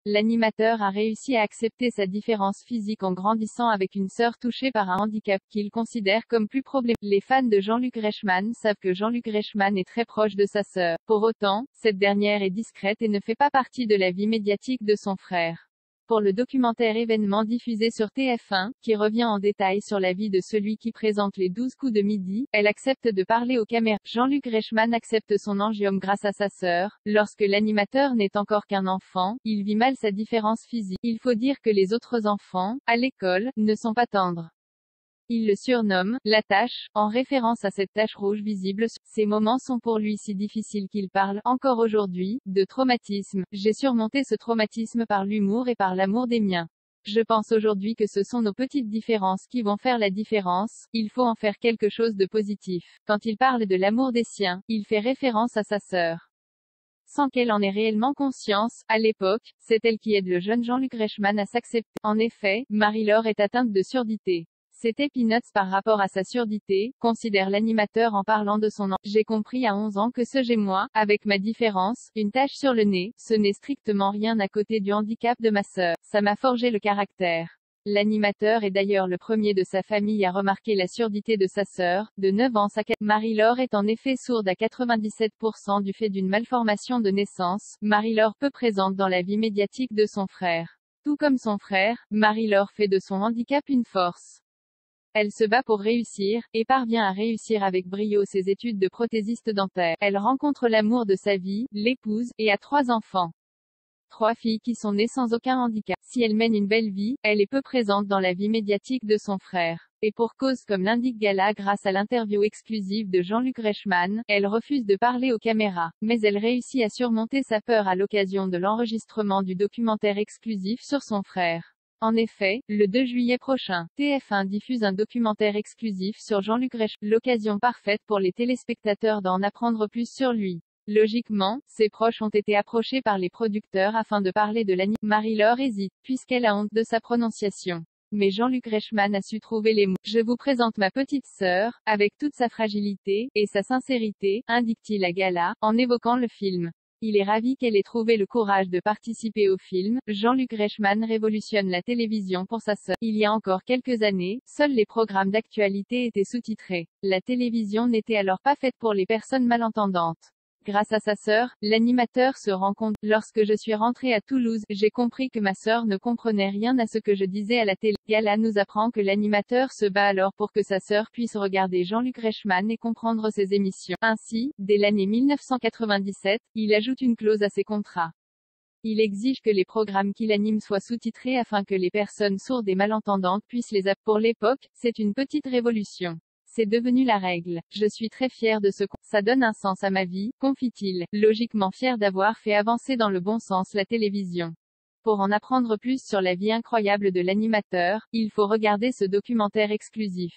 L'animateur a réussi à accepter sa différence physique en grandissant avec une sœur touchée par un handicap qu'il considère comme plus problématique. Les fans de Jean-Luc Reichmann savent que Jean-Luc Reichmann est très proche de sa sœur. Pour autant, cette dernière est discrète et ne fait pas partie de la vie médiatique de son frère. Pour le documentaire événement diffusé sur TF1, qui revient en détail sur la vie de celui qui présente les 12 coups de midi, elle accepte de parler aux caméras. Jean-Luc Reichmann accepte son angiome grâce à sa sœur. Lorsque l'animateur n'est encore qu'un enfant, il vit mal sa différence physique. Il faut dire que les autres enfants, à l'école, ne sont pas tendres. Il le surnomme « la tache », en référence à cette tache rouge visible. Ces moments sont pour lui si difficiles qu'il parle, encore aujourd'hui, de traumatisme. J'ai surmonté ce traumatisme par l'humour et par l'amour des miens. Je pense aujourd'hui que ce sont nos petites différences qui vont faire la différence, il faut en faire quelque chose de positif. Quand il parle de l'amour des siens, il fait référence à sa sœur. Sans qu'elle en ait réellement conscience, à l'époque, c'est elle qui aide le jeune Jean-Luc Reichmann à s'accepter. En effet, Marie-Laure est atteinte de surdité. C'était peanuts par rapport à sa surdité, considère l'animateur en parlant de son J'ai compris à 11 ans que j'ai moi, avec ma différence, une tache sur le nez, ce n'est strictement rien à côté du handicap de ma sœur. Ça m'a forgé le caractère. L'animateur est d'ailleurs le premier de sa famille à remarquer la surdité de sa sœur, de 9 ans. Marie-Laure est en effet sourde à 97% du fait d'une malformation de naissance. Marie-Laure peu présente dans la vie médiatique de son frère. Tout comme son frère, Marie-Laure fait de son handicap une force. Elle se bat pour réussir, et parvient à réussir avec brio ses études de prothésiste dentaire. Elle rencontre l'amour de sa vie, l'épouse, et a 3 enfants. 3 filles qui sont nées sans aucun handicap. Si elle mène une belle vie, elle est peu présente dans la vie médiatique de son frère. Et pour cause comme l'indique Gala grâce à l'interview exclusive de Jean-Luc Reichmann, elle refuse de parler aux caméras. Mais elle réussit à surmonter sa peur à l'occasion de l'enregistrement du documentaire exclusif sur son frère. En effet, le 2 juillet prochain, TF1 diffuse un documentaire exclusif sur Jean-Luc Reichmann, l'occasion parfaite pour les téléspectateurs d'en apprendre plus sur lui. Logiquement, ses proches ont été approchés par les producteurs afin de parler de l'anime. Marie-Laure hésite, puisqu'elle a honte de sa prononciation. Mais Jean-Luc Reichmann a su trouver les mots. Je vous présente ma petite sœur, avec toute sa fragilité, et sa sincérité, indique-t-il à Gala, en évoquant le film. Il est ravi qu'elle ait trouvé le courage de participer au film. Jean-Luc Reichmann révolutionne la télévision pour sa sœur. Il y a encore quelques années, seuls les programmes d'actualité étaient sous-titrés. La télévision n'était alors pas faite pour les personnes malentendantes. Grâce à sa sœur, l'animateur se rend compte. Lorsque je suis rentré à Toulouse, j'ai compris que ma sœur ne comprenait rien à ce que je disais à la télé. Gala nous apprend que l'animateur se bat alors pour que sa sœur puisse regarder Jean-Luc Reichmann et comprendre ses émissions. Ainsi, dès l'année 1997, il ajoute une clause à ses contrats. Il exige que les programmes qu'il anime soient sous-titrés afin que les personnes sourdes et malentendantes puissent les apprendre. Pour l'époque, c'est une petite révolution. C'est devenu la règle. Je suis très fier de ce ça donne un sens à ma vie, confie-t-il, logiquement fier d'avoir fait avancer dans le bon sens la télévision. Pour en apprendre plus sur la vie incroyable de l'animateur, il faut regarder ce documentaire exclusif.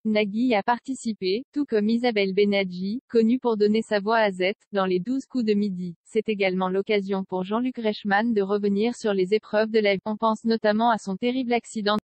Nagui a participé, tout comme Isabelle Benadji, connue pour donner sa voix à Z, dans les 12 coups de midi. C'est également l'occasion pour Jean-Luc Reichmann de revenir sur les épreuves de la vie. On pense notamment à son terrible accident.